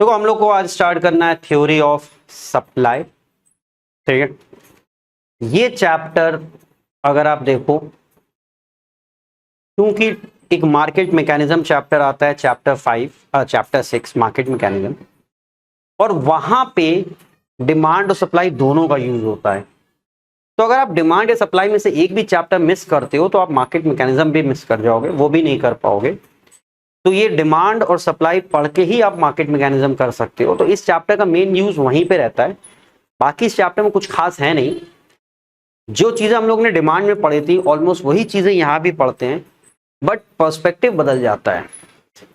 देखो हम लोग को आज स्टार्ट करना है थ्योरी ऑफ सप्लाई। ठीक है, ये चैप्टर अगर आप देखो, क्योंकि एक मार्केट मैकेनिज्म चैप्टर आता है, चैप्टर 6 मार्केट मैकेनिज्म, और वहां पे डिमांड और सप्लाई दोनों का यूज होता है। तो अगर आप डिमांड या सप्लाई में से एक भी चैप्टर मिस करते हो तो आप मार्केट मैकेनिज्म भी मिस कर जाओगे, वो भी नहीं कर पाओगे। तो ये डिमांड और सप्लाई पढ़ के ही आप मार्केट मैकेनिज्म कर सकते हो। तो इस चैप्टर का मेन यूज वहीं पे रहता है, बाकी इस चैप्टर में कुछ खास है नहीं। जो चीजें हम लोग ने डिमांड में पढ़ी थी ऑलमोस्ट वही चीजें यहाँ भी पढ़ते हैं, बट पर्सपेक्टिव बदल जाता है।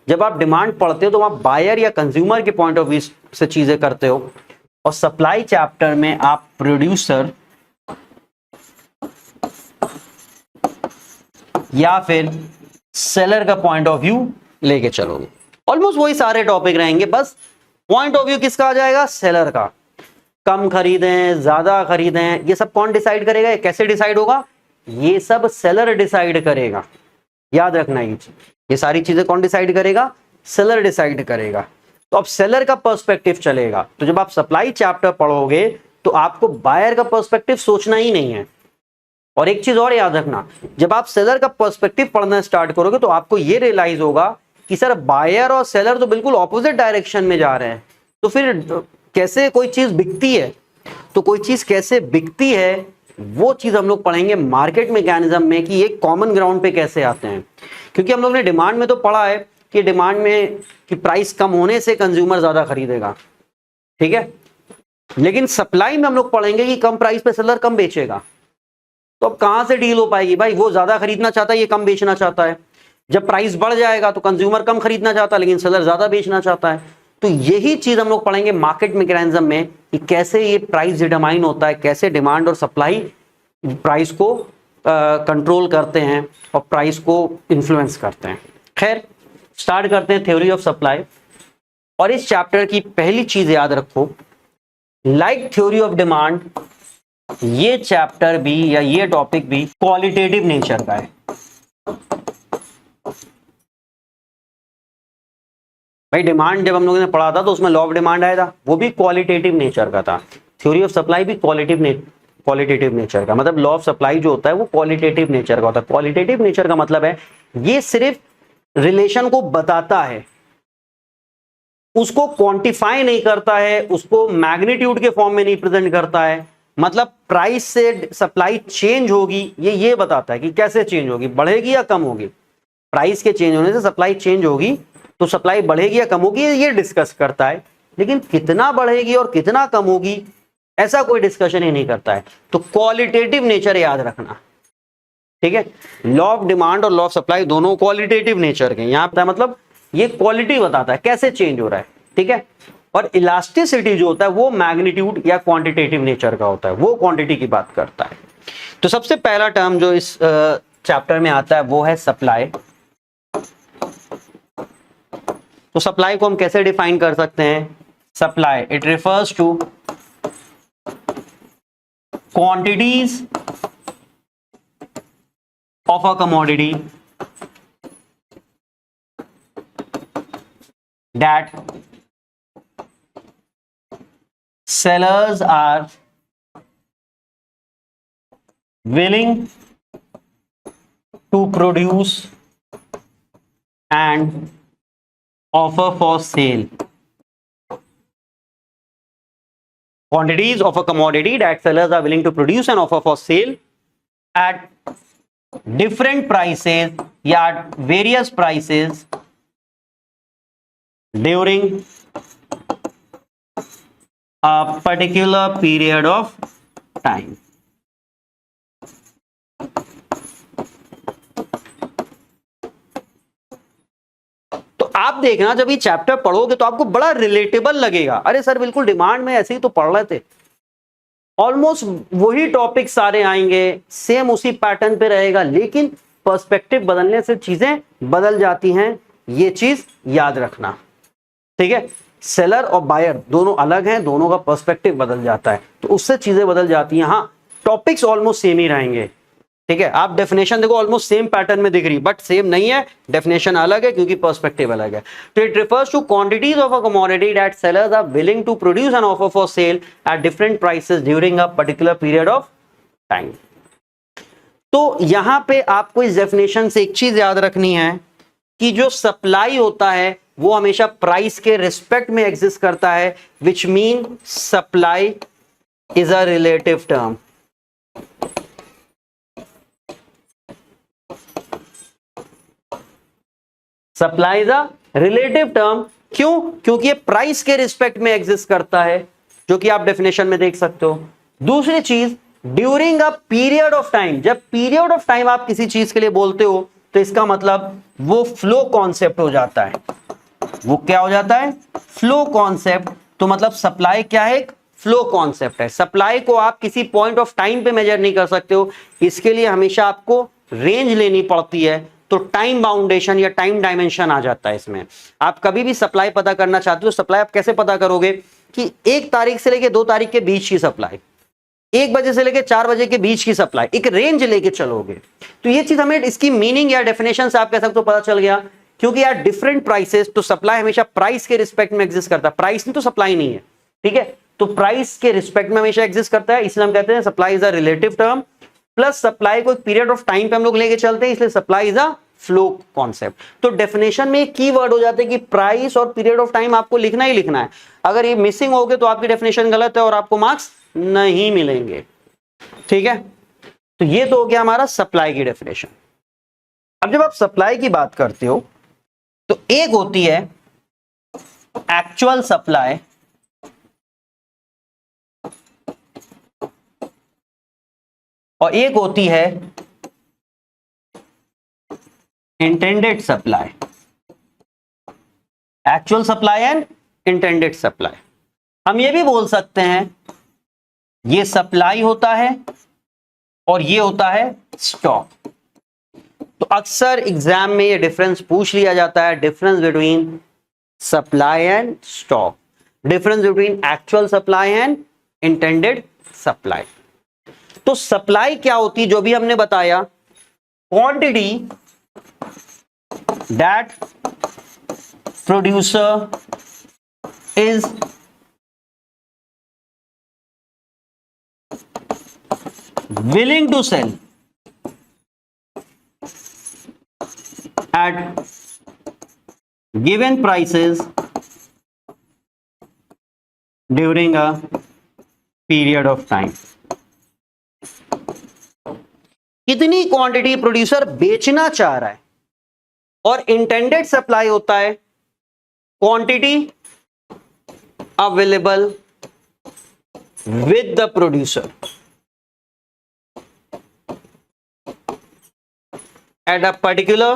जब आप डिमांड पढ़ते हो तो आप बायर या कंज्यूमर के पॉइंट ऑफ व्यू से चीजें करते हो, और सप्लाई चैप्टर में आप प्रोड्यूसर या फिर सेलर का पॉइंट ऑफ व्यू लेके चलोगे। ऑलमोस्ट वही सारे टॉपिक रहेंगे, बस पॉइंट ऑफ व्यू किसका आ जाएगा? सेलर का। कम खरीदें ज्यादा खरीदें, ये सब कौन डिसाइड करेगा? ये कैसे डिसाइड होगा? ये सब सेलर डिसाइड करेगा। याद रखना ये सारी चीजें कौन डिसाइड करेगा? सेलर डिसाइड करेगा। तो अब सेलर का पर्सपेक्टिव चलेगा। तो जब आप सप्लाई चैप्टर पढ़ोगे तो आपको बायर का पर्सपेक्टिव सोचना ही नहीं है। और एक चीज और याद रखना, जब आप सेलर का पर्सपेक्टिव पढ़ना स्टार्ट करोगे तो आपको ये रियलाइज होगा कि सर बायर और सेलर तो बिल्कुल ऑपोजिट डायरेक्शन में जा रहे हैं। तो फिर कैसे कोई चीज बिकती है? तो कोई चीज कैसे बिकती है वो चीज हम लोग पढ़ेंगे मार्केट मैकेनिज्म में, कि ये कॉमन ग्राउंड पे कैसे आते हैं। क्योंकि हम लोग ने डिमांड में तो पढ़ा है कि डिमांड में कि प्राइस कम होने से कंज्यूमर ज्यादा खरीदेगा, ठीक है, लेकिन सप्लाई में हम लोग पढ़ेंगे कि कम प्राइस पे सेलर कम बेचेगा। तो अब कहां से डील हो पाएगी भाई? वो ज्यादा खरीदना चाहता है, ये कम बेचना चाहता है। जब प्राइस बढ़ जाएगा तो कंज्यूमर कम खरीदना चाहता है लेकिन सेलर ज्यादा बेचना चाहता है। तो यही चीज हम लोग पढ़ेंगे मार्केट मैकेनिज्म में, कि कैसे ये प्राइस डिटरमाइन होता है, कैसे डिमांड और सप्लाई प्राइस को कंट्रोल करते हैं और प्राइस को इन्फ्लुएंस करते हैं। खैर, स्टार्ट करते हैं थ्योरी ऑफ सप्लाई। और इस चैप्टर की पहली चीज याद रखो, लाइक थ्योरी ऑफ डिमांड, ये चैप्टर भी या ये टॉपिक भी क्वालिटेटिव नेचर का है। भाई डिमांड जब हम लोगों ने पढ़ा था तो उसमें लॉ ऑफ डिमांड आया था, वो भी क्वालिटेटिव नेचर का था। थ्योरी ऑफ सप्लाई भी क्वालिटेटिव नेचर का, मतलब लॉ ऑफ सप्लाई जो होता है वो क्वालिटेटिव नेचर का होता है। क्वालिटेटिव नेचर का मतलब है ये सिर्फ रिलेशन को बताता है, उसको क्वांटिफाई नहीं करता है, उसको मैग्नीट्यूड के फॉर्म में नहीं प्रेजेंट करता है। मतलब प्राइस से सप्लाई चेंज होगी ये बताता है कि कैसे चेंज होगी, बढ़ेगी या कम होगी। प्राइस के चेंज होने से सप्लाई चेंज होगी तो सप्लाई बढ़ेगी या कम होगी ये डिस्कस करता है, लेकिन कितना बढ़ेगी और कितना कम होगी ऐसा कोई डिस्कशन ही नहीं करता है। तो क्वालिटेटिव नेचर याद रखना, ठीक है। लॉ ऑफ डिमांड और लॉ ऑफ सप्लाई दोनों क्वालिटेटिव नेचर के। यहां पर मतलब ये क्वालिटी बताता है कैसे चेंज हो रहा है, ठीक है। और इलास्टिसिटी जो होता है वो मैग्नीट्यूड या क्वांटिटेटिव नेचर का होता है, वो क्वांटिटी की बात करता है। तो सबसे पहला टर्म जो इस चैप्टर में आता है वो है सप्लाई। तो सप्लाई को हम कैसे डिफाइन कर सकते हैं? Supply, it refers to quantities of a commodity that sellers are willing to produce and offer for sale. Quantities of a commodity that sellers are willing to produce and offer for sale at different prices या at various prices during a particular period of time. तो आप देखना जब ये chapter पढ़ोगे तो आपको बड़ा रिलेटेबल लगेगा। अरे सर बिल्कुल डिमांड में ऐसे ही तो पढ़ रहे थे, ऑलमोस्ट वही टॉपिक सारे आएंगे, सेम उसी पैटर्न पे रहेगा, लेकिन पर्सपेक्टिव बदलने से चीजें बदल जाती हैं। ये चीज याद रखना, ठीक है। सेलर और बायर दोनों अलग हैं, दोनों का पर्सपेक्टिव बदल जाता है तो उससे चीजें बदल जाती हैं। हाँ, टॉपिक्स ऑलमोस्ट सेम ही रहेंगे, ठीक है, आप डेफिनेशन देखो ऑलमोस्ट सेम पैटर्न में दिख रही, बट सेम नहीं है, डेफिनेशन अलग है क्योंकि पर्सपेक्टिव अलग है। तो it refers to quantities of a commodity that sellers are willing to produce and offer for sale at different prices during a particular period of time. तो यहां पे आपको इस डेफिनेशन से एक चीज याद रखनी है कि जो सप्लाई होता है वो हमेशा प्राइस के रिस्पेक्ट में एग्जिस्ट करता है, which mean supply is a relative term. Supply is a relative term, क्यों? क्योंकि ये प्राइस के रिस्पेक्ट में एग्जिस्ट करता है, जो कि आप डेफिनेशन में देख सकते हो। दूसरी चीज, during a period of time, जब पीरियड ऑफ टाइम आप किसी चीज के लिए बोलते हो तो इसका मतलब वो फ्लो कॉन्सेप्ट हो जाता है। वो क्या हो जाता है? Flow concept. तो मतलब सप्लाई क्या है? एक फ्लो कॉन्सेप्ट है। सप्लाई को आप किसी पॉइंट ऑफ टाइम पे मेजर नहीं कर सकते हो, इसके लिए हमेशा आपको रेंज लेनी पड़ती है। तो टाइम बाउंडेशन या टाइम डायमेंशन आ जाता है इसमें। आप कभी भी सप्लाई पता करना चाहते हो, सप्लाई आप कैसे पता करोगे कि 1 तारीख से लेके 2 तारीख के बीच की सप्लाई, 1 बजे से लेके 4 बजे के बीच की सप्लाई, एक रेंज लेके चलोगे। तो ये चीज हमें इसकी मीनिंग या डेफिनेशन से आप कह सकते हो पता चल गया, क्योंकि यार डिफरेंट प्राइसेस, तो सप्लाई हमेशा प्राइस के रिस्पेक्ट में एग्जिस्ट करता है। प्राइस नहीं तो सप्लाई नहीं है, ठीक है? तो प्राइस के रिस्पेक्ट में हमेशा एग्जिस्ट करता है, इसलिए हम कहते हैं supply is a relative term. Plus supply को एक पीरियड ऑफ टाइम पे हम लोग लेके चलते हैं, इसलिए supply is a flow concept. तो डेफिनेशन में एक की वर्ड हो जाता है कि प्राइस और पीरियड ऑफ टाइम आपको लिखना ही लिखना है। अगर ये मिसिंग हो गए तो आपकी डेफिनेशन गलत है और आपको मार्क्स नहीं मिलेंगे, ठीक है? तो ये तो हो गया हमारा सप्लाई की डेफिनेशन। अब जब आप सप्लाई की बात करते हो तो एक होती है एक्चुअल सप्लाई और एक होती है intended supply. Actual supply and intended supply. हम ये भी बोल सकते हैं ये सप्लाई होता है और ये होता है स्टॉक। तो अक्सर एग्जाम में ये डिफरेंस पूछ लिया जाता है, difference between supply and stock, difference between actual supply and intended supply. तो सप्लाई क्या होती है? जो भी हमने बताया, quantity that producer is willing to sell at given prices during a period of time। कितनी क्वांटिटी प्रोड्यूसर बेचना चाह रहा है। और इंटेंडेड सप्लाई होता है quantity available with the producer at a particular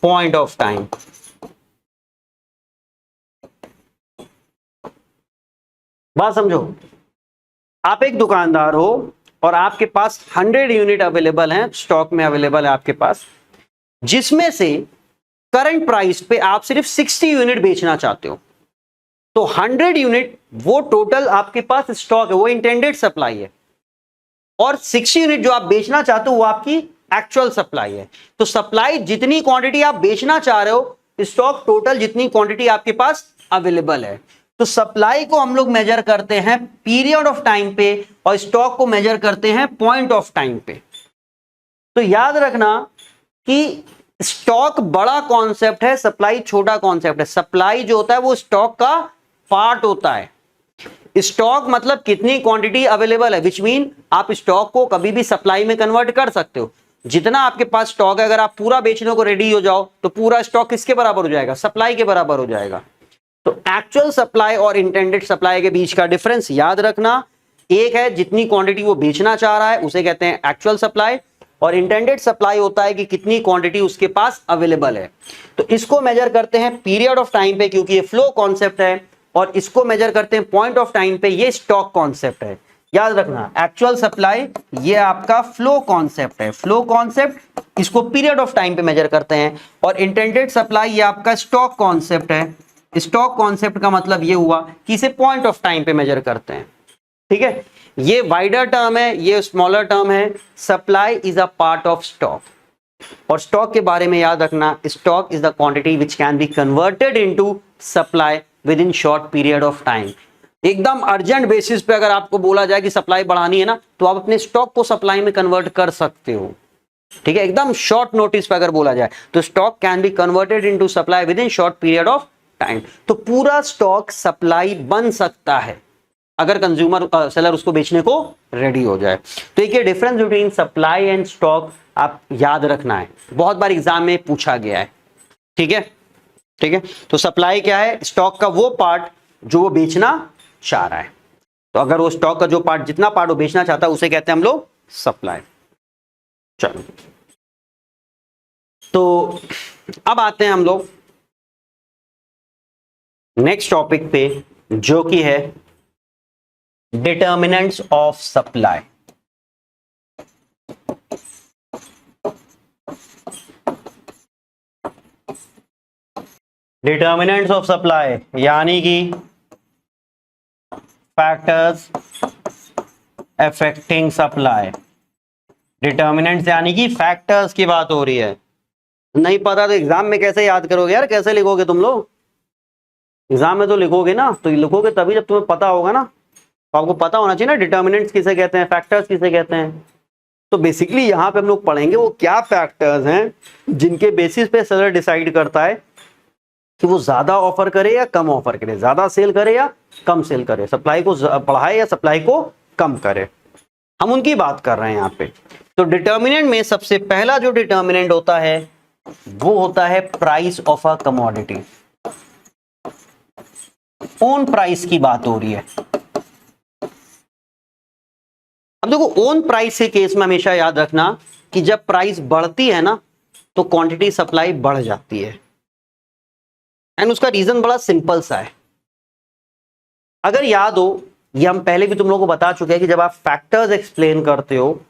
point of time। बात समझो, आप एक दुकानदार हो और आपके पास 100 यूनिट अवेलेबल हैं, स्टॉक में अवेलेबल है आपके पास, जिसमें से करंट प्राइस पे आप सिर्फ 60 यूनिट बेचना चाहते हो। तो 100 यूनिट वो टोटल आपके पास स्टॉक है, वो इंटेंडेड सप्लाई है, और 60 यूनिट जो आप बेचना चाहते हो वो आपकी एक्चुअल सप्लाई है। तो सप्लाई जितनी क्वांटिटी आप बेचना चाह रहे हो, स्टॉक टोटल जितनी क्वांटिटी आपके पास अवेलेबल है। तो सप्लाई को हम लोग मेजर करते हैं पीरियड ऑफ टाइम पे और स्टॉक को मेजर करते हैं पॉइंट ऑफ टाइम पे। तो याद रखना कि स्टॉक बड़ा कॉन्सेप्ट है, सप्लाई छोटा कॉन्सेप्ट है। सप्लाई जो होता है वो स्टॉक का पार्ट होता है। स्टॉक मतलब कितनी क्वांटिटी अवेलेबल है, विच मीन आप स्टॉक को कभी भी सप्लाई में कन्वर्ट कर सकते हो। जितना आपके पास स्टॉक है, अगर आप पूरा बेचने को रेडी हो जाओ तो पूरा स्टॉक किसके बराबर हो जाएगा? सप्लाई के बराबर हो जाएगा। तो एक्चुअल सप्लाई और इंटेंडेड सप्लाई के बीच का डिफरेंस याद रखना, एक है जितनी क्वांटिटी वो बेचना चाह रहा है उसे कहते हैं एक्चुअल सप्लाई, और इंटेंडेड सप्लाई होता है कि कितनी क्वांटिटी उसके पास अवेलेबल है। तो इसको मेजर करते हैं पीरियड ऑफ टाइम पे, क्योंकि ये फ्लो कॉन्सेप्ट है, और इसको मेजर करते हैं पॉइंट ऑफ टाइम पे, ये स्टॉक कॉन्सेप्ट है। याद रखना, एक्चुअल सप्लाई ये आपका फ्लो कॉन्सेप्ट है, फ्लो कॉन्सेप्ट, इसको पीरियड ऑफ टाइम पे मेजर करते हैं, और इंटेंडेड सप्लाई ये आपका स्टॉक कॉन्सेप्ट है। स्टॉक कॉन्सेप्ट का मतलब ये हुआ कि इसे पॉइंट ऑफ टाइम पे मेजर करते हैं, ठीक है? ये वाइडर टर्म है, ये स्मॉलर टर्म है। Supply is a part of stock, और स्टॉक के बारे में याद रखना, stock is the quantity which can be converted into supply with in short period of time. एकदम अर्जेंट बेसिस पे अगर आपको बोला जाए कि सप्लाई बढ़ानी है ना, तो आप अपने स्टॉक को सप्लाई में कन्वर्ट कर सकते हो, ठीक है। एकदम शॉर्ट नोटिस पे अगर बोला जाए तो stock can be converted into supply with in short period of time. तो पूरा स्टॉक सप्लाई बन सकता है अगर कंज्यूमर सेलर उसको बेचने को रेडी हो जाए। तो एक ये difference between supply and stock आप याद रखना है, बहुत बार एग्जाम में पूछा गया है, ठीक है, ठीक है। तो सप्लाई क्या है? स्टॉक का वो पार्ट जो वो बेचना चाह रहा है। तो अगर वो स्टॉक का जो पार्ट, जितना पार्ट वो बेचना चाहता है, उसे कहते हैं हम लोग सप्लाई। चलो, तो अब आते हैं हम लोग नेक्स्ट टॉपिक पे, जो कि है determinants of supply. Determinants of supply यानी कि फैक्टर्स अफेक्टिंग सप्लाई। डिटर्मिनेंट्स यानी कि फैक्टर्स की बात हो रही है। नहीं पता तो एग्जाम में कैसे याद करोगे यार, कैसे लिखोगे तुम लोग? एग्जाम में तो लिखोगे ना, तो लिखोगे तभी जब तुम्हें पता होगा ना। तो आपको पता होना चाहिए ना डिटर्मिनेंट्स किसे कहते हैं, फैक्टर्स किसे कहते हैं। तो बेसिकली यहाँ पे हम लोग पढ़ेंगे वो क्या फैक्टर्स हैं जिनके बेसिस पे सेलर डिसाइड करता है कि वो ज्यादा ऑफर करे या कम ऑफर करे, ज्यादा सेल करे या कम सेल करे, सप्लाई को बढ़ाए या सप्लाई को कम करे। हम उनकी बात कर रहे हैं यहाँ पे। तो डिटर्मिनेंट में सबसे पहला जो डिटर्मिनेंट होता है वो होता है price of a commodity. Own price की बात हो रही है। अब देखो, ओन प्राइस के केस में हमेशा याद रखना कि जब प्राइस बढ़ती है ना, तो क्वांटिटी सप्लाई बढ़ जाती है। एंड उसका रीजन बड़ा सिंपल सा है। अगर याद हो, ये हम पहले भी तुम लोगों को बता चुके हैं कि जब आप फैक्टर्स एक्सप्लेन करते हो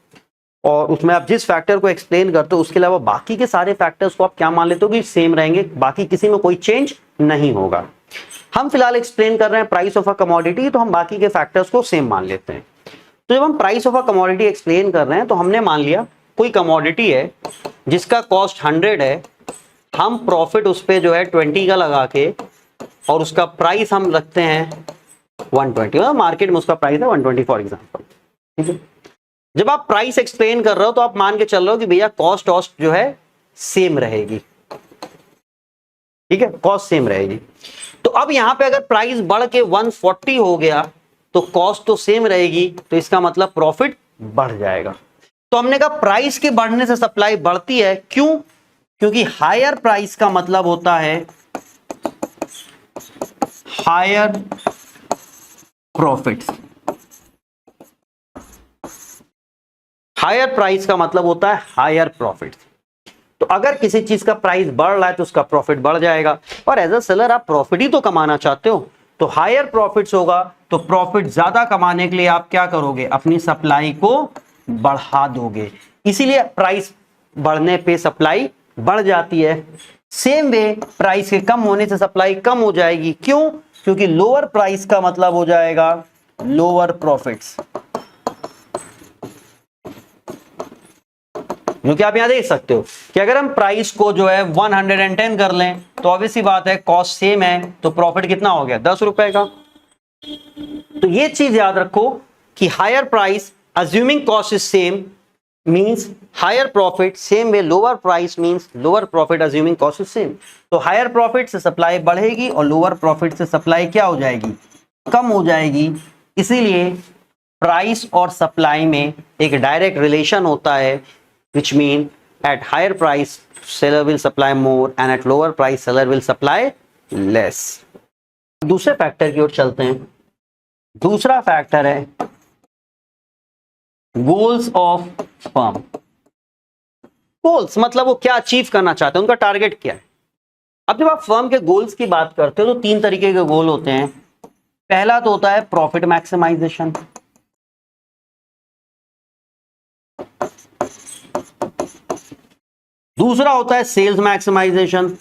और उसमें आप जिस फैक्टर को एक्सप्लेन करते हो उसके अलावा बाकी के सारे फैक्टर्स को आप क्या मान लेते हो कि सेम रहेंगे, बाकी किसी में कोई चेंज नहीं होगा। हम फिलहाल एक्सप्लेन कर रहे हैं प्राइस ऑफ अ कमोडिटी, तो हम बाकी के फैक्टर्स को सेम मान लेते हैं। तो जब हम price of a commodity explain कर रहे हैं तो हमने मान लिया कोई कमोडिटी है जिसका कॉस्ट 100 है, हम प्रॉफिट उस पे जो है 20 का लगा के और उसका प्राइस हम रखते हैं 120, मतलब मार्केट में उसका प्राइस है 120 फॉर एग्जांपल, ठीक है। जब आप प्राइस एक्सप्लेन कर रहे हो तो आप मान के चल रहे हो कि भैया कॉस्ट जो है सेम रहेगी, ठीक है, कॉस्ट सेम रहेगी। तो अब यहां पे अगर प्राइस बढ़ के 140 हो गया तो कॉस्ट तो सेम रहेगी, तो इसका मतलब प्रॉफिट बढ़ जाएगा। तो हमने कहा प्राइस के बढ़ने से सप्लाई बढ़ती है, क्यों? क्योंकि हायर प्राइस का मतलब होता है हायर प्रॉफिट। हायर प्राइस का मतलब होता है हायर प्रॉफिट। तो अगर किसी चीज का प्राइस बढ़ रहा है तो उसका प्रॉफिट बढ़ जाएगा, और एज अ सेलर आप प्रॉफिट ही तो कमाना चाहते हो, तो हायर प्रॉफिट्स होगा। तो प्रॉफिट ज्यादा कमाने के लिए आप क्या करोगे? अपनी सप्लाई को बढ़ा दोगे, इसीलिए प्राइस बढ़ने पे सप्लाई बढ़ जाती है। सेम वे प्राइस के कम होने से सप्लाई कम हो जाएगी, क्यों? क्योंकि लोअर प्राइस का मतलब हो जाएगा लोअर प्रॉफिट्स। क्योंकि आप यहां देख सकते हो कि अगर हम प्राइस को जो है 110 कर लें तो ऑब्वियस सी बात है कॉस्ट सेम है, तो प्रॉफिट कितना हो गया? 10 रुपए का। तो ये चीज याद रखो कि higher price assuming cost is same means higher profit, same way lower price means lower profit assuming cost is same. तो हायर प्रॉफिट से सप्लाई बढ़ेगी और लोअर प्रॉफिट से सप्लाई क्या हो जाएगी? कम हो जाएगी। इसीलिए प्राइस और सप्लाई में एक डायरेक्ट रिलेशन होता है, which mean at higher price seller will supply more and at lower price seller will supply less। दूसरे फैक्टर की ओर चलते हैं। दूसरा फैक्टर है गोल्स ऑफ फर्म। गोल्स मतलब वो क्या अचीव करना चाहते हैं, उनका टारगेट क्या है। अब जब आप फर्म के गोल्स की बात करते हो तो 3 तरीके के गोल होते हैं। पहला तो होता है प्रॉफिट मैक्सिमाइजेशन, दूसरा होता है सेल्स मैक्सिमाइजेशन,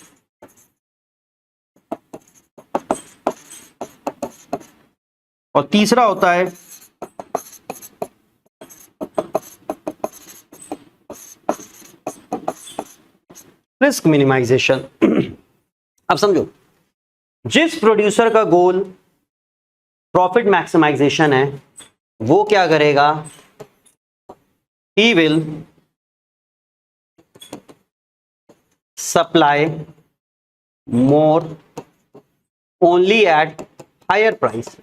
और तीसरा होता है रिस्क मिनिमाइजेशन। अब समझो, जिस प्रोड्यूसर का गोल प्रॉफिट मैक्सिमाइजेशन है वो क्या करेगा, he will supply more only at higher price.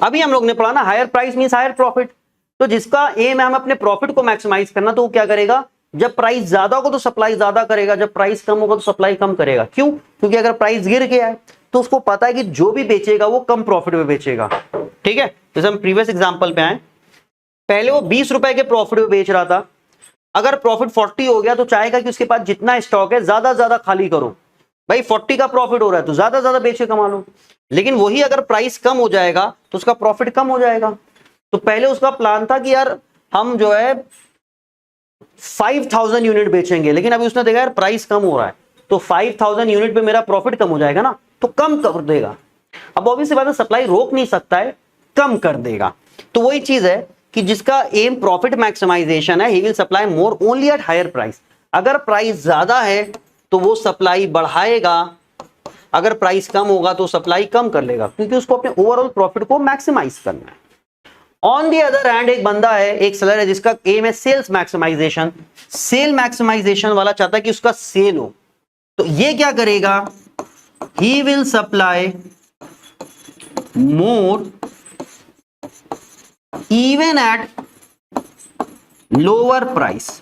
अभी हम लोग ने पढ़ा ना, higher price means higher profit. तो जिसका एम है हमें अपने प्रॉफिट को मैक्सिमाइज करना, तो वो क्या करेगा, जब प्राइस ज्यादा होगा तो सप्लाई ज्यादा करेगा, जब प्राइस कम होगा तो सप्लाई कम करेगा। क्यों? क्योंकि अगर प्राइस गिर गया है तो उसको पता है कि जो भी बेचेगा वो कम प्रॉफिट में बेचेगा। ठीक है, जैसे हम प्रीवियस एग्जांपल पे आए, पहले वो 20 रुपए के प्रॉफिट में बेच रहा था, अगर प्रॉफिट 40 हो गया तो चाहेगा कि उसके पास जितना स्टॉक है ज्यादा ज्यादा खाली करो। भाई 40 का प्रॉफिट हो रहा है तो ज्यादा ज्यादा बेच के कमा लो। लेकिन वही अगर प्राइस कम हो जाएगा तो उसका प्रॉफिट कम हो जाएगा। तो पहले उसका प्लान था कि यार हम जो है 5000 यूनिट बेचेंगे, लेकिन अभी उसने देखा यार प्राइस कम हो रहा है तो 5000 यूनिट पे मेरा प्रॉफिट कम हो जाएगा ना, तो कम कर देगा। अब ऑब्वियसली बात है, सप्लाई रोक नहीं सकता है, कम कर देगा। तो वही चीज है कि जिसका एम प्रॉफिट मैक्सिमाइजेशन है, he will supply more only at higher price. अगर प्राइस ज्यादा है तो वो सप्लाई बढ़ाएगा, अगर प्राइस कम होगा तो सप्लाई कम कर लेगा, क्योंकि उसको अपने ओवरऑल प्रॉफिट को मैक्सिमाइज करना है। ऑन दी अदर हैंड एक बंदा है, एक सेलर है जिसका एम है सेल्स मैक्सिमाइजेशन। सेल मैक्सिमाइजेशन वाला चाहता है कि उसका सेल हो, तो ये क्या करेगा, he will supply more even at lower price.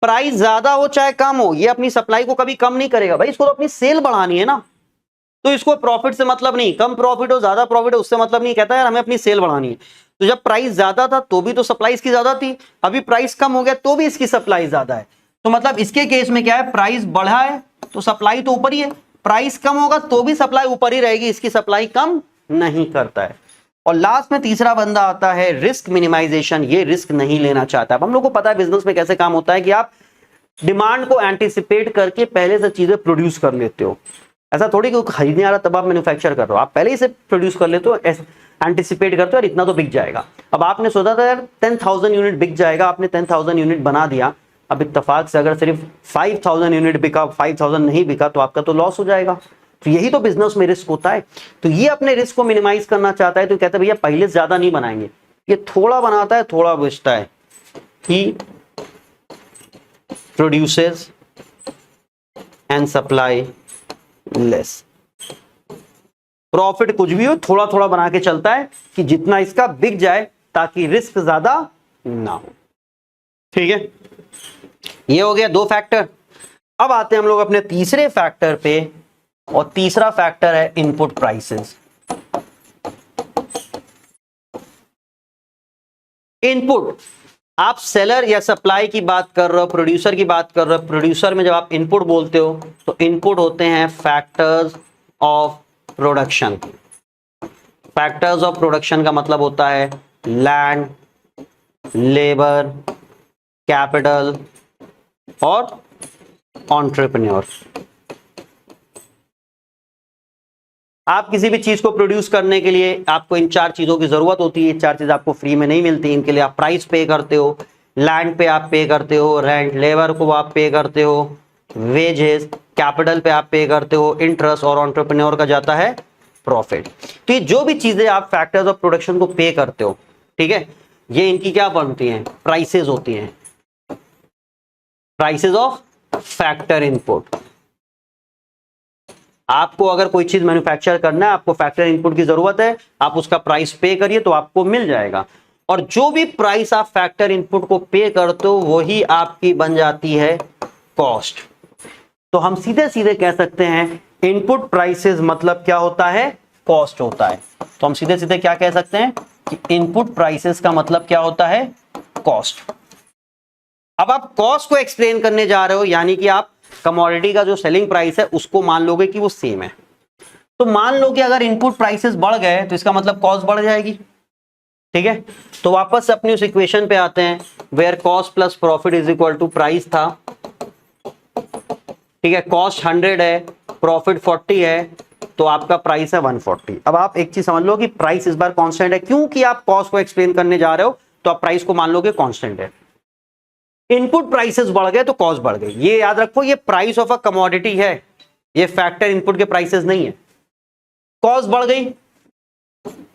Price ज्यादा हो चाहे कम हो, ये अपनी सप्लाई को कभी कम नहीं करेगा। भाई इसको तो अपनी सेल बढ़ानी है ना, तो इसको प्रॉफिट से मतलब नहीं, कम प्रॉफिट हो ज्यादा प्रॉफिट हो उससे मतलब नहीं, कहता है यार हमें अपनी सेल बढ़ानी है। तो जब प्राइस ज्यादा था तो भी तो सप्लाई इसकी ज्यादा थी, अभी प्राइस कम हो गया तो भी इसकी सप्लाई ज्यादा है। तो मतलब इसके केस में क्या है, प्राइस बढ़ा है तो सप्लाई तो ऊपर ही है, प्राइस कम होगा तो भी सप्लाई ऊपर ही रहेगी, इसकी सप्लाई कम नहीं करता है। और लास्ट में तीसरा बंदा आता है रिस्क मिनिमाइजेशन, ये रिस्क नहीं लेना चाहता। अब हम लोग को पता है बिजनेस में कैसे काम होता है कि आप डिमांड को एंटिसिपेट करके पहले से चीजें प्रोड्यूस कर लेते हो। ऐसा थोड़ी कि खरीदने आ रहा तब आप मैन्युफैक्चर कर रहे हो, आप पहले ही से प्रोड्यूस कर लेते हो, एंटिसिपेट करते हो और इतना तो बिक जाएगा। अब आपने सोचा था यार 10,000 यूनिट बिक जाएगा, आपने 10,000 यूनिट बना दिया, अब इत्तेफाक से अगर सिर्फ 5,000 यूनिट बिका, 5,000 नहीं बिका तो आपका तो लॉस हो जाएगा। तो यही तो बिजनेस में रिस्क होता है। तो ये अपने रिस्क को मिनिमाइज करना चाहता है, तो कहता है भैया पहले ज्यादा नहीं बनाएंगे, ये थोड़ा बनाता है थोड़ा बेचता है। He produces and supply less. Profit कुछ भी हो थोड़ा थोड़ा बना के चलता है कि जितना इसका बिक जाए ताकि रिस्क ज्यादा ना हो। ठीक है, ये हो गया 2 फैक्टर। अब आते हैं हम लोग अपने तीसरे फैक्टर पे, और तीसरा फैक्टर है इनपुट प्राइसेस। इनपुट, आप सेलर या सप्लाई की बात कर रहे हो, प्रोड्यूसर की बात कर रहे हो। प्रोड्यूसर में जब आप इनपुट बोलते हो तो इनपुट होते हैं factors of production. Factors of production का मतलब होता है लैंड, लेबर, कैपिटल और एंटरप्रेन्योर। आप किसी भी चीज को प्रोड्यूस करने के लिए आपको इन 4 चीजों की जरूरत होती है। 4 चीज आपको फ्री में नहीं मिलती, इनके लिए आप प्राइस पे करते हो, लैंड पे आप पे करते हो, रेंट, लेबर को आप पे करते हो, वेजेस, कैपिटल पे आप पे करते हो, इंटरेस्ट, और एंटरप्रेन्योर का जाता है प्रॉफिट। तो ये जो भी चीजें आप फैक्टर्स ऑफ प्रोडक्शन को पे करते हो, ठीक है, ये इनकी क्या बनती हैं, प्राइसेस होती हैं, प्राइसेस ऑफ फैक्टर इनपुट। आपको अगर कोई चीज मैन्युफैक्चर करना है, आपको फैक्टर इनपुट की जरूरत है, आप उसका प्राइस पे करिए तो आपको मिल जाएगा। और जो भी प्राइस आप फैक्टर इनपुट को पे करते हो वही आपकी बन जाती है कॉस्ट। तो हम सीधे सीधे कह सकते हैं इनपुट प्राइसेस मतलब क्या होता है, कॉस्ट होता है। तो हम सीधे सीधे क्या कह सकते हैं कि इनपुट प्राइसेस का मतलब क्या होता है, कॉस्ट। अब आप कॉस्ट को एक्सप्लेन करने जा रहे हो, यानी कि आप कमोडिटी का जो सेलिंग प्राइस है उसको मान लोगे कि वो सेम है। तो मान लो कि अगर इनपुट प्राइसेस बढ़ गए तो इसका मतलब कॉस्ट बढ़ जाएगी। ठीक है, तो वापस से अपनी उस इक्वेशन पे आते हैं where cost plus profit is equal to price था। ठीक है, कॉस्ट 100 है, प्रॉफिट 40 है, तो आपका प्राइस है 140। अब आप एक चीज समझ लो कि प्राइस इस बार कांस्टेंट है, क्योंकि आप कॉस्ट को एक्सप्लेन करने जा रहे हो तो आप प्राइस को मान लोगे कांस्टेंट है। इनपुट प्राइसेस बढ़ गए तो कॉस्ट बढ़ गई। ये याद रखो, ये प्राइस ऑफ अ कमोडिटी है, ये फैक्टर इनपुट के प्राइसेस नहीं है। कॉस्ट बढ़ गई,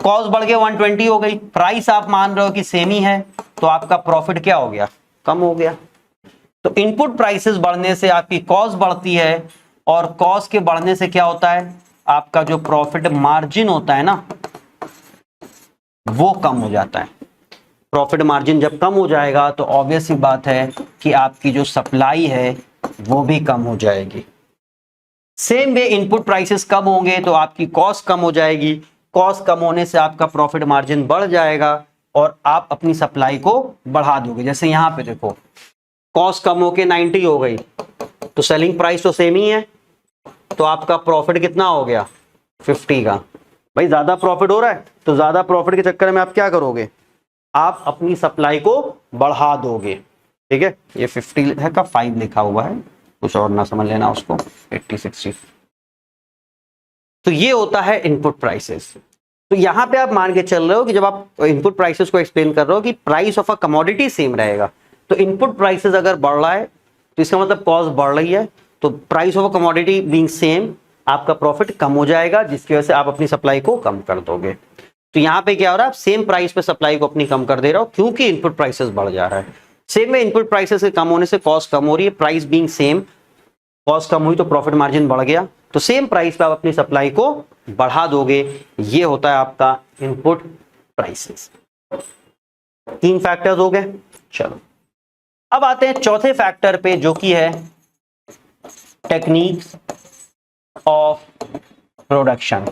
कॉस्ट बढ़ गया 120 हो गई, प्राइस आप मान रहे हो कि सेम ही है, तो आपका प्रॉफिट क्या हो गया, कम हो गया। तो इनपुट प्राइसेस बढ़ने से आपकी कॉस्ट बढ़ती है, और कॉस्ट के बढ़ने से क्या होता है, आपका जो प्रॉफिट मार्जिन होता है ना वो कम हो जाता है। प्रॉफिट मार्जिन जब कम हो जाएगा तो ऑब्वियस सी बात है कि आपकी जो सप्लाई है वो भी कम हो जाएगी। सेम वे इनपुट प्राइसेस कम होंगे तो आपकी कॉस्ट कम हो जाएगी, कॉस्ट कम होने से आपका प्रॉफिट मार्जिन बढ़ जाएगा और आप अपनी सप्लाई को बढ़ा दोगे। जैसे यहां पे देखो, कॉस्ट कम होके 90 हो गई तो सेलिंग प्राइस तो सेम ही है, तो आपका प्रॉफिट कितना हो गया 50 का। भाई ज्यादा प्रॉफिट हो रहा है तो ज्यादा प्रॉफिट के चक्कर में आप क्या करोगे, आप अपनी सप्लाई को बढ़ा दोगे। ठीक है, ये 50 है का 5 लिखा हुआ है, कुछ और ना समझ लेना उसको, 80 60। तो ये होता है इनपुट प्राइसेस। तो यहां पे आप मान के चल रहे हो कि जब आप इनपुट प्राइसेस को एक्सप्लेन कर रहे हो कि price of a commodity same रहेगा, तो इनपुट प्राइसेस अगर बढ़ रहा है तो इसका मतलब कॉस्ट बढ़ रही है, तो price of a commodity being same आपका प्रॉफिट कम हो जाएगा, जिसकी वजह से आप अपनी सप्लाई को कम कर दोगे। तो यहां पे क्या हो रहा है, आप सेम प्राइस पे सप्लाई को अपनी कम कर दे रहे हो क्योंकि इनपुट प्राइसेस बढ़ जा रहा है। सेम में इनपुट प्राइसेस के कम होने से कॉस्ट कम हो रही है, प्राइस बीइंग सेम, कॉस्ट कम हुई तो प्रॉफिट मार्जिन बढ़ गया, तो सेम प्राइस पे आप अपनी सप्लाई को बढ़ा दोगे। ये होता है आपका इनपुट प्राइसेस। 3 फैक्टर्स हो गए। चलो अब आते हैं चौथे फैक्टर पे, जो कि है टेक्निक्स ऑफ प्रोडक्शन।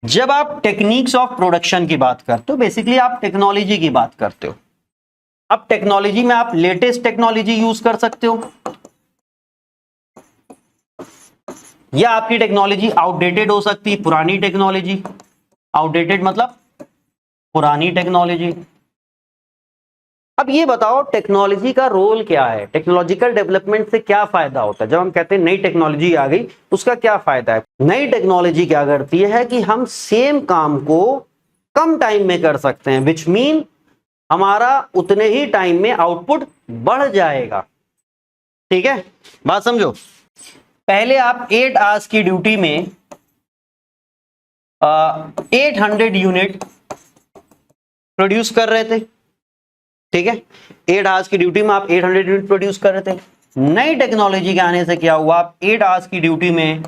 जब आप टेक्निक्स ऑफ प्रोडक्शन की बात करते हो, बेसिकली आप टेक्नोलॉजी की बात करते हो। अब टेक्नोलॉजी में आप लेटेस्ट टेक्नोलॉजी यूज कर सकते हो, या आपकी टेक्नोलॉजी आउटडेटेड हो सकती है, पुरानी टेक्नोलॉजी। आउटडेटेड मतलब पुरानी टेक्नोलॉजी। अब ये बताओ टेक्नोलॉजी का रोल क्या है, टेक्नोलॉजिकल डेवलपमेंट से क्या फायदा होता है। जब हम कहते हैं नई टेक्नोलॉजी आ गई, उसका क्या फायदा है। नई टेक्नोलॉजी क्या करती है कि हम सेम काम को कम टाइम में कर सकते हैं, विच मीन हमारा उतने ही टाइम में आउटपुट बढ़ जाएगा। ठीक है, बात समझो। पहले आप 8 आवर्स की ड्यूटी में 800 यूनिट प्रोड्यूस कर रहे थे। ठीक है, 8 आवर्स की ड्यूटी में आप 800 यूनिट प्रोड्यूस कर रहे थे। नई टेक्नोलॉजी के आने से क्या हुआ, आप 8 आवर्स की ड्यूटी में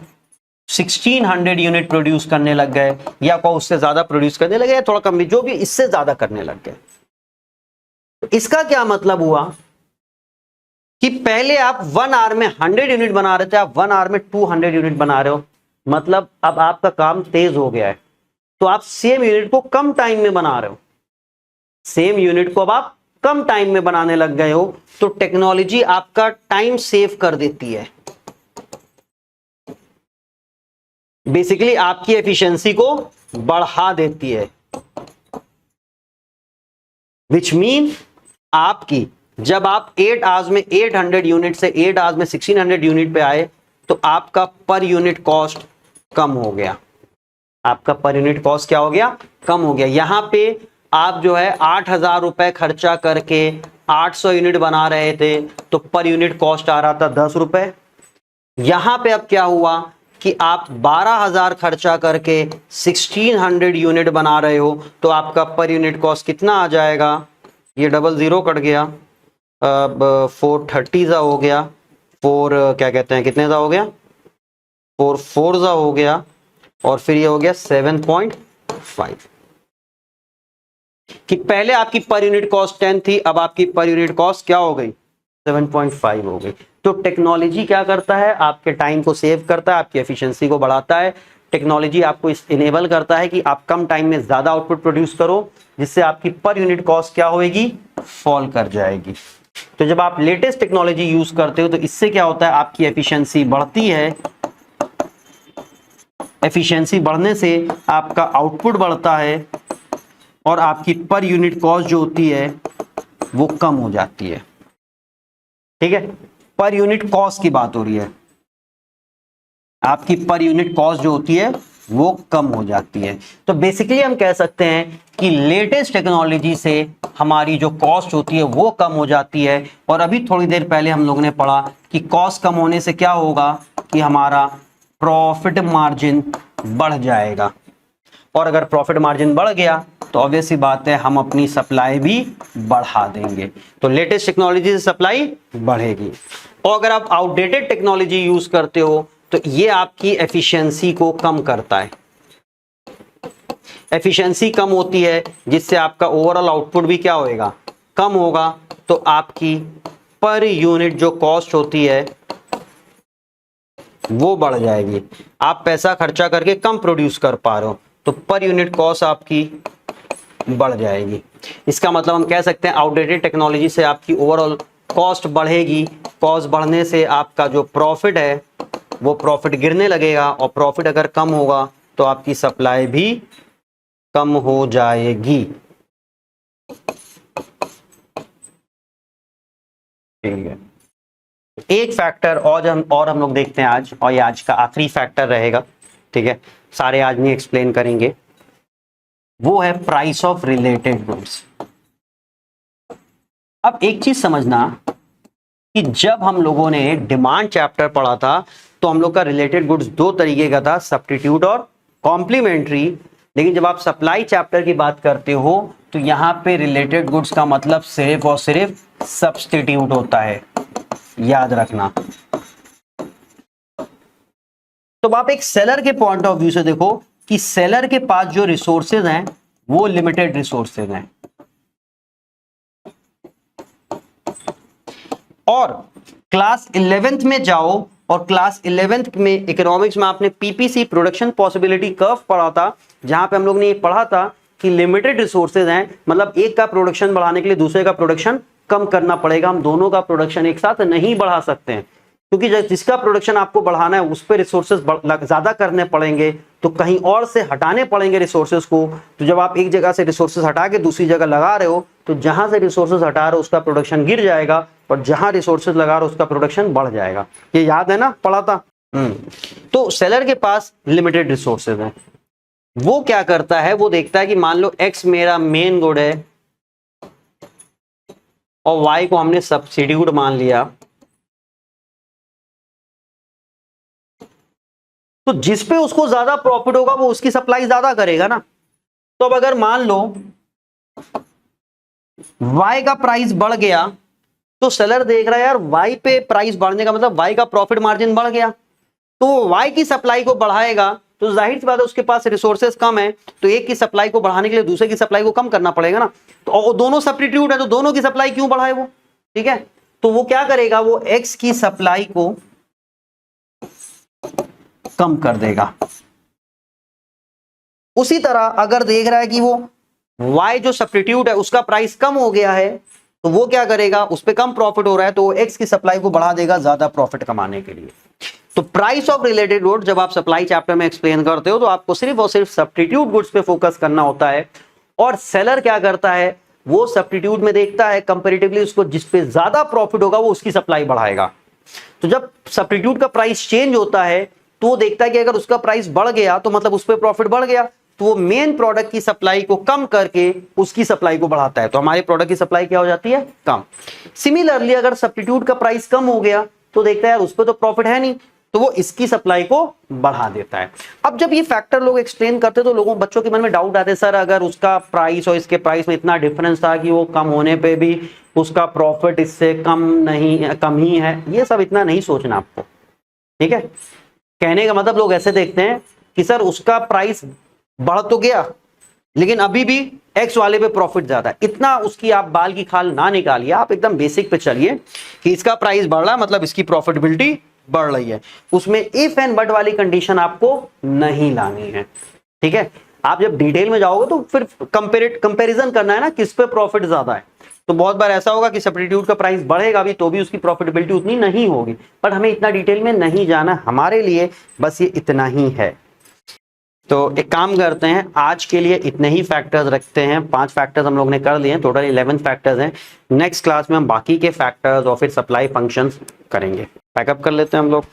1600 यूनिट प्रोड्यूस करने लग गए, या को उससे ज्यादा प्रोड्यूस करने लगे, या थोड़ा कम भी, जो भी, इससे ज्यादा करने लग गए। इसका क्या मतलब हुआ कि पहले आप 1 आवर में 100 यूनिट बना रहे थे, आप 1 आवर में 200 यूनिट बना रहे हो। मतलब अब आपका काम तेज हो गया है, तो आप सेम यूनिट को कम टाइम में बना रहे हो। सेम यूनिट को अब आप कम टाइम में बनाने लग गए हो, तो टेक्नोलॉजी आपका टाइम सेव कर देती है। बेसिकली आपकी एफिशिएंसी को बढ़ा देती है, विच मीन आपकी, जब आप 8 आवर्स में 800 यूनिट से 8 आवर्स में 1600 यूनिट पे आए, तो आपका पर यूनिट कॉस्ट कम हो गया। आपका पर यूनिट कॉस्ट क्या हो गया, कम हो गया। यहां पे आप जो है 8000 रुपए खर्चा करके 800 यूनिट बना रहे थे, तो पर यूनिट कॉस्ट आ रहा था 10 रुपए। यहां पे अब क्या हुआ कि आप 12000 खर्चा करके 1600 यूनिट बना रहे हो, तो आपका पर यूनिट कॉस्ट कितना आ जाएगा, ये डबल जीरो कट गया, अब 430 सा हो गया, 4 क्या कहते हैं, कितने सा हो गया, 4 सा हो गया, और फिर ये हो गया 7.5। कि पहले आपकी पर यूनिट कॉस्ट 10 थी, अब आपकी पर यूनिट कॉस्ट क्या हो गई, 7.5 हो गई। तो टेक्नोलॉजी क्या करता है, आपके टाइम को सेव करता है, आपकी एफिशिएंसी को बढ़ाता है। टेक्नोलॉजी आपको इस इनेबल करता है कि आप कम टाइम में ज्यादा आउटपुट प्रोड्यूस करो, जिससे आपकी पर यूनिट कॉस्ट क्या होगी, फॉल कर जाएगी। तो जब आप लेटेस्ट टेक्नोलॉजी यूज करते हो, तो इससे क्या होता है, आपकी एफिशिएंसी बढ़ती है। एफिशिएंसी बढ़ने से आपका आउटपुट बढ़ता है, और आपकी पर यूनिट कॉस्ट जो होती है वो कम हो जाती है। ठीक है, पर यूनिट कॉस्ट की बात हो रही है। आपकी पर यूनिट कॉस्ट जो होती है वो कम हो जाती है। तो बेसिकली हम कह सकते हैं कि लेटेस्ट टेक्नोलॉजी से हमारी जो कॉस्ट होती है वो कम हो जाती है। और अभी थोड़ी देर पहले हम लोगों ने पढ़ा कि कॉस्ट कम होने से क्या होगा कि हमारा प्रॉफिट मार्जिन बढ़ जाएगा, और अगर प्रॉफिट मार्जिन बढ़ गया तो ऑब्वियस सी बात है हम अपनी सप्लाई भी बढ़ा देंगे। तो लेटेस्ट टेक्नोलॉजी से सप्लाई बढ़ेगी। और अगर आप आउटडेटेड टेक्नोलॉजी यूज करते हो तो ये आपकी एफिशिएंसी को कम करता है। एफिशिएंसी कम होती है जिससे आपका ओवरऑल आउटपुट भी क्या होएगा, कम होगा। तो आपकी पर यूनिट जो कॉस्ट होती है वो बढ़ जाएगी। आप पैसा खर्चा करके कम प्रोड्यूस कर पा रहे हो तो पर यूनिट कॉस्ट आपकी बढ़ जाएगी। इसका मतलब हम कह सकते हैं आउटडेटेड टेक्नोलॉजी से आपकी ओवरऑल कॉस्ट बढ़ेगी। कॉस्ट बढ़ने से आपका जो प्रॉफिट है वो प्रॉफिट गिरने लगेगा, और प्रॉफिट अगर कम होगा तो आपकी सप्लाई भी कम हो जाएगी। ठीक है, एक फैक्टर और हम लोग देखते हैं आज, और ये आज का आखिरी फैक्टर रहेगा। ठीक है, सारे आज नहीं एक्सप्लेन करेंगे। वो है प्राइस ऑफ रिलेटेड गुड्स। अब एक चीज समझना कि जब हम लोगों ने डिमांड चैप्टर पढ़ा था तो हम लोग का रिलेटेड गुड्स दो तरीके का था, सब्स्टिट्यूट और कॉम्प्लीमेंट्री। लेकिन जब आप सप्लाई चैप्टर की बात करते हो तो यहां पे रिलेटेड गुड्स का मतलब सिर्फ और सिर्फ सब्स्टिट्यूट होता है, याद रखना। तो आप एक सेलर के पॉइंट ऑफ व्यू से देखो कि सेलर के पास जो रिसोर्सेज हैं वो लिमिटेड रिसोर्सेज हैं, और क्लास 11th में जाओ और क्लास 11th में इकोनॉमिक्स में आपने पीपीसी प्रोडक्शन पॉसिबिलिटी कर्व पढ़ा था, जहां पे हम लोग ने ये पढ़ा था कि लिमिटेड रिसोर्सेज हैं, मतलब एक का प्रोडक्शन बढ़ाने के लिए दूसरे का प्रोडक्शन कम करना पड़ेगा। हम दोनों का प्रोडक्शन एक साथ नहीं बढ़ा सकते हैं, क्योंकि जिसका प्रोडक्शन आपको बढ़ाना है उस पर रिसोर्सेज ज्यादा करने पड़ेंगे, तो कहीं और से हटाने पड़ेंगे रिसोर्सेज को। तो जब आप एक जगह से रिसोर्सेज हटा के दूसरी जगह लगा रहे हो तो जहां से रिसोर्सेज हटा रहे हो उसका प्रोडक्शन गिर जाएगा, और जहां रिसोर्सेज लगा रहे हो उसका प्रोडक्शन बढ़ जाएगा। ये याद है ना, पढ़ा था। तो सेलर के पास लिमिटेड रिसोर्सेज हैं। वो क्या करता है, वो देखता है कि मान लो एक्स मेरा मेन गुड है और वाई को हमने सब्स्टिट्यूट मान लिया, तो जिस पे उसको ज्यादा प्रॉफिट होगा वो उसकी सप्लाई ज्यादा करेगा ना। तो अब अगर मान लो Y का प्राइस बढ़ गया तो सेलर देख रहा है यार Y पे प्राइस बढ़ने का मतलब Y का प्रॉफिट मार्जिन बढ़ गया, तो वो Y की सप्लाई को बढ़ाएगा। तो जाहिर सी बात है उसके पास रिसोर्सेज कम है, तो एक की सप्लाई को बढ़ाने के लिए दूसरे की सप्लाई को कम करना पड़ेगा ना। तो दोनों सब्स्टिट्यूट है तो दोनों की सप्लाई क्यों बढ़ाए वो, ठीक है। तो वो क्या करेगा, वो X की सप्लाई को कम कर देगा। उसी तरह अगर देख रहा है कि वो Y जो सब्स्टिट्यूट है उसका प्राइस कम हो गया है, तो वो क्या करेगा, उस पर कम प्रॉफिट हो रहा है तो वो X की सप्लाई को बढ़ा देगा ज्यादा प्रॉफिट कमाने के लिए। तो प्राइस ऑफ रिलेटेड गुड्स जब आप सप्लाई चैप्टर में एक्सप्लेन करते हो तो आपको सिर्फ और सिर्फ सब्स्टिट्यूट गुड्स पे फोकस करना होता है। और सेलर क्या करता है, वो सब्स्टिट्यूट में देखता है कंपैरेटिवली उसको जिस पे ज्यादा प्रॉफिट होगा वो उसकी सप्लाई बढ़ाएगा। तो जब सब्स्टिट्यूट का प्राइस चेंज होता है तो वो देखता है कि अगर उसका प्राइस बढ़ गया तो मतलब उस पर प्रॉफिट बढ़ गया, तो वो मेन प्रोडक्ट की सप्लाई को कम करके उसकी सप्लाई को बढ़ाता है, तो हमारे प्रोडक्ट की सप्लाई क्या हो जाती है, कम। सिमिलरली अगर सब्स्टिट्यूट का प्राइस कम हो गया तो देखता है यार उस पर तो प्रॉफिट है नहीं, तो वो इसकी सप्लाई को बढ़ा देता है। अब जब ये फैक्टर लोग एक्सप्लेन करते तो लोगों बच्चों के मन में डाउट आते, सर अगर उसका प्राइस और इसके प्राइस में इतना डिफरेंस था कि वो कम होने पे भी उसका प्रॉफिट इससे कम ही है, ये सब इतना नहीं सोचना आपको, ठीक है। कहने का मतलब लोग ऐसे देखते हैं कि सर उसका प्राइस बढ़ तो गया लेकिन अभी भी एक्स वाले पे प्रॉफिट ज्यादा है, इतना उसकी आप बाल की खाल ना निकालिए, आप एकदम बेसिक पे चलिए कि इसका प्राइस बढ़ रहा है मतलब इसकी प्रॉफिटेबिलिटी बढ़ रही है। उसमें इफ एंड बट वाली कंडीशन आपको नहीं लानी है, ठीक है। आप जब डिटेल में जाओगे तो फिर कंपैरिजन करना है ना किस पे प्रॉफिट ज्यादा है। तो बहुत बार ऐसा होगा कि सब्स्टिट्यूट का प्राइस बढ़ेगा भी तो भी उसकी प्रॉफिटेबिलिटी उतनी नहीं होगी, पर हमें इतना डिटेल में नहीं जाना, हमारे लिए बस ये इतना ही है। तो एक काम करते हैं, आज के लिए इतने ही फैक्टर्स रखते हैं, 5 फैक्टर्स हम लोग ने कर लिए हैं, टोटल 11 फैक्टर्स हैं। नेक्स्ट क्लास में हम बाकी के फैक्टर्स और फिर सप्लाई फंक्शंस करेंगे। पैकअप कर लेते हैं हम लोग।